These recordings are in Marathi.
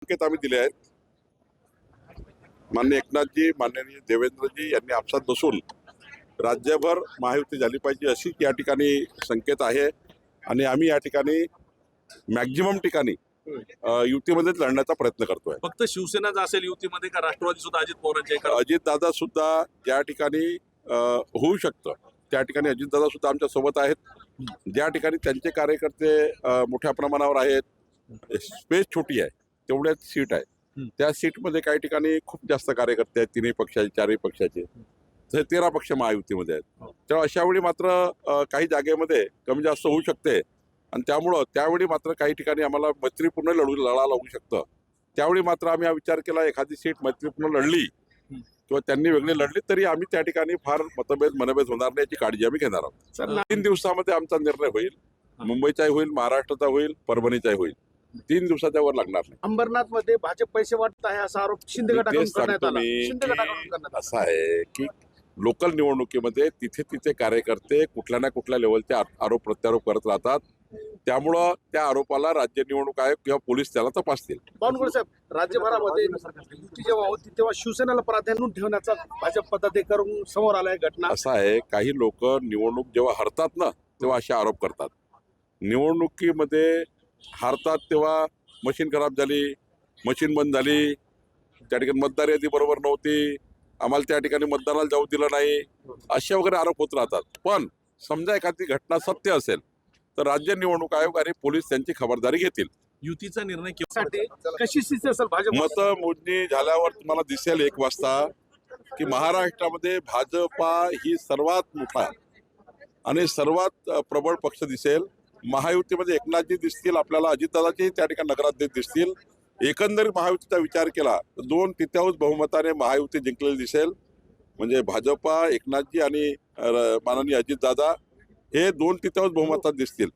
संकेत आम्ही दिले आहेत. माननीय एकनाथजी, माननीय देवेंद्रजी यांनी आपसात बसून राज्यभर महायुती झाली पाहिजे अशी या ठिकाणी संकेत आहे. आणि आम्ही या ठिकाणी मॅक्झिमम ठिकाणी युतीमध्येच लढण्याचा प्रयत्न करतोय. फक्त शिवसेनाच असेल युतीमध्ये का राष्ट्रवादी सुद्धा अजित पवारांच्या एका? अजितदादा सुद्धा ज्या ठिकाणी होऊ शकतं त्या ठिकाणी अजितदादा सुद्धा आमच्या सोबत आहेत. ज्या ठिकाणी त्यांचे कार्यकर्ते मोठ्या प्रमाणावर आहेत, स्पेस छोटी आहे, तेवढ्याच सीट आहे. त्या सीटमध्ये काही ठिकाणी खूप जास्त कार्यकर्ते आहेत, तिन्ही पक्षाचे, चारही पक्षाचे. 13 पक्ष महायुतीमध्ये आहेत. तेव्हा अशा वेळी मात्र काही जागेमध्ये कमी जास्त होऊ शकते आणि त्यामुळं त्यावेळी मात्र काही ठिकाणी आम्हाला मैत्रीपूर्ण लढा लागू शकतं. त्यावेळी मात्र आम्ही हा विचार केला, एखादी सीट मैत्रीपूर्ण लढली किंवा त्यांनी वेगळी लढली तरी आम्ही त्या ठिकाणी फार मनभेद होणार नाही याची काळजी आम्ही घेणार आहोत. 3 दिवसामध्ये आमचा निर्णय होईल. मुंबईचाही होईल, महाराष्ट्राचा होईल, परभणीचाही होईल. 3 दिवसाच्या वर लागणार नाही. अंबरनाथ मध्ये भाजप पैसे वाटत आहे असा आरोप शिंदे गटाकडून करण्यात आला. शिंदे गटाकडून करण्यात आला. असं आहे की लोकल निवडणुकीमध्ये तिथे कार्यकर्ते कुठल्या ना कुठल्या लेवलचे आरोप प्रत्यारोप करत राहतात. त्यामुळं त्या आरोपाला राज्य निवडणूक आयोग किंवा पोलीस त्याला तपासतील. बावनकुळे साहेब, राज्यभरामध्ये युती जेव्हा होती तेव्हा शिवसेनेला प्राधान्य ठेवण्याचा भाजप पदाधिकाऱ्यांकडून समोर आलाय घटना. असं आहे, काही लोक निवडणूक जेव्हा हरतात ना तेव्हा असे आरोप करतात. निवडणुकीमध्ये हारतात तेव्हा मशीन खराब झाली, मशीन बंद झाली, त्या ठिकाणी मतदार यादी बरोबर नव्हती, आम्हाला त्या ठिकाणी मतदानाला जाऊ दिलं नाही, असे वगैरे आरोप होत राहतात. पण समजा एखादी घटना सत्य असेल तर राज्य निवडणूक आयोग आणि पोलीस त्यांची खबरदारी घेतील. युतीचा निर्णय साठी कशी स्थिती असेल भाजप? मतमोजणी झाल्यावर तुम्हाला दिसेल 1 वाजता की महाराष्ट्रामध्ये भाजपा ही सर्वात मोठा आणि सर्वात प्रबळ पक्ष दिसेल. महायुतीमध्ये एकनाथजी दिसतील, आपल्याला अजितदादाचे त्या ठिकाणी नगराध्यक्ष दिसतील. एकंदरीत महायुतीचा विचार केला तर 2/3 बहुमताने महायुती जिंकलेली दिसेल. म्हणजे भाजपा, एकनाथजी आणि माननीय अजितदादा हे 2/3 बहुमतात दिसतील.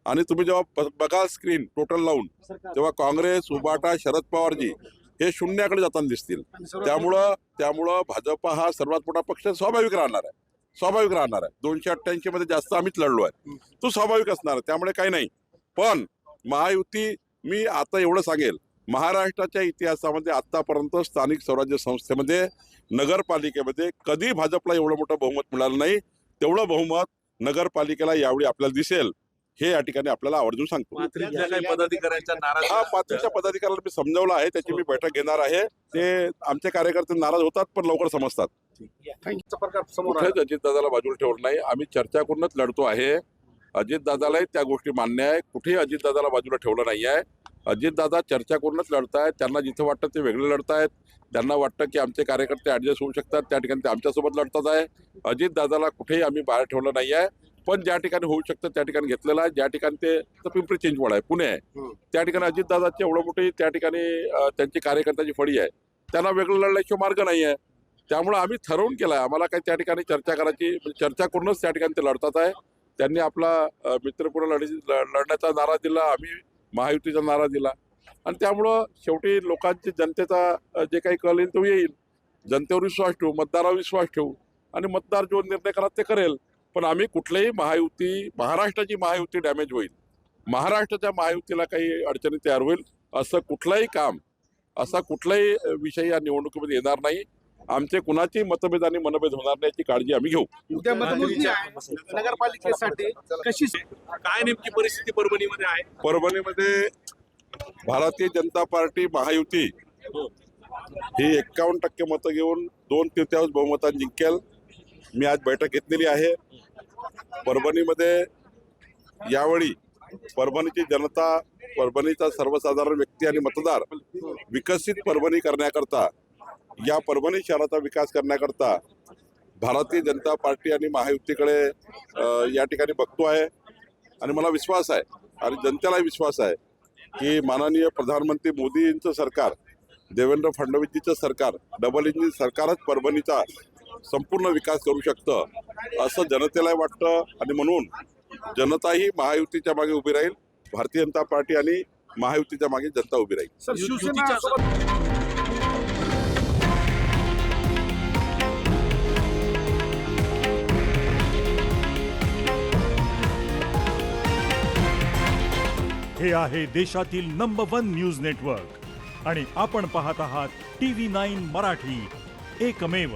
आणि तुम्ही जेव्हा बघाल स्क्रीन टोटल लावून तेव्हा काँग्रेस, उबाटा, शरद पवारजी हे शून्याकडे जाताना दिसतील. त्यामुळं भाजपा हा सर्वात मोठा पक्ष स्वाभाविक राहणार आहे. 288 मध्ये जास्त आम्हीच लढलो आहे, तो स्वाभाविक असणार आहे. त्यामुळे काही नाही. पण महायुती, मी आता एवढं सांगेल, महाराष्ट्राच्या इतिहासामध्ये आतापर्यंत स्थानिक स्वराज्य संस्थेमध्ये, नगरपालिकेमध्ये कधी भाजपला एवढं मोठं बहुमत मिळालं नाही. तेवढं बहुमत नगरपालिकेला यावेळी आपल्याला दिसेल हे या ठिकाणी आपल्याला आवर्जून सांगतो. पदाधिकाऱ्यांच्या नाराज हा, पाथरीच्या पदाधिकाऱ्याला मी समजावलं आहे, त्याची मी बैठक घेणार आहे. ते आमचे कार्यकर्ते नाराज होतात पण लवकर समजतात. प्रकार समोर आला. कुठेच अजितदादाला बाजूला ठेवलं नाही. आम्ही चर्चा करूनच लढतो आहे. अजितदादालाही त्या गोष्टी मान्य आहे. कुठेही अजितदादाला बाजूला ठेवलं नाही आहे. अजितदादा चर्चा करूनच लढतायत. त्यांना जिथं वाटतं ते वेगळे लढतायत. त्यांना वाटतं की आमचे कार्यकर्ते ऍडजस्ट होऊ शकतात, त्या ठिकाणी ते आमच्यासोबत लढतात आहे. अजितदादाला कुठेही आम्ही बाहेर ठेवलं नाही आहे. पण ज्या ठिकाणी होऊ शकतं त्या ठिकाणी घेतलेलं आहे. ज्या ठिकाणी ते पिंपरी चिंचवड आहे, पुणे आहे, त्या ठिकाणी अजितदादाची एवढं मोठी त्या ठिकाणी त्यांची कार्यकर्त्याची फळी आहे. त्यांना वेगळं लढण्याशिवाय मार्ग नाही आहे. त्यामुळे आम्ही ठरवून केलं आहे, आम्हाला काही त्या ठिकाणी चर्चा करायची, चर्चा करूनच त्या ठिकाणी ते लढतात आहे. त्यांनी आपला मित्रपूर्ण लढण्याचा नारा दिला, आम्ही महायुतीचा नारा दिला. आणि त्यामुळं शेवटी लोकांची, जनतेचा जे काही कल येईल तो येईल. जनतेवर विश्वास ठेवू, मतदारावर विश्वास ठेवू आणि मतदार जो निर्णय करा ते करेल. पण आम्ही कुठल्याही महाराष्ट्राची महायुती डॅमेज होईल, महाराष्ट्राच्या महायुतीला काही अडचणी तयार होईल असं कुठलंही काम, असा कुठलाही विषय या निवडणुकीमध्ये येणार नाही. आमचे कुणाची मतभेद आणि मनभेद होणार नाही याची काळजी आम्ही घेऊ. उद्या मतमोजणी आहे नगरपालिकेसाठी. कशी काय नेमकी परिस्थिती परभणीमध्ये आहे? परभणीमध्ये भारतीय जनता पार्टी महायुती ही 51% मतं घेऊन 2/3 बहुमताने जिंकेल. मी आज बैठक घेतलेली आहे. परभणीमध्ये यावेळी परभणीची जनता, परभणीचा सर्वसाधारण व्यक्ती आणि मतदार विकसित परभणी करण्याकरता, या परभणी शहराचा विकास करण्याकरता भारतीय जनता पार्टी आणि महायुतीकडे या ठिकाणी बघतो आहे. आणि मला विश्वास आहे आणि जनतेलाही विश्वास आहे की माननीय प्रधानमंत्री मोदींचं सरकार, देवेंद्र फडणवीसजीचं सरकार, डबल इंजिन सरकारच परभणीचा संपूर्ण विकास करू शकतं असं जनतेला वाटतं. आणि म्हणून जनताही महायुतीच्या मागे उभी राहील. भारतीय जनता पार्टी आणि महायुतीच्या मागे जनता उभी राहील. सर, शिवसेना हे आहे देशातील नंबर 1 न्यूज नेटवर्क आणि आपण पाहत आहात TV9 मराठी, एकमेव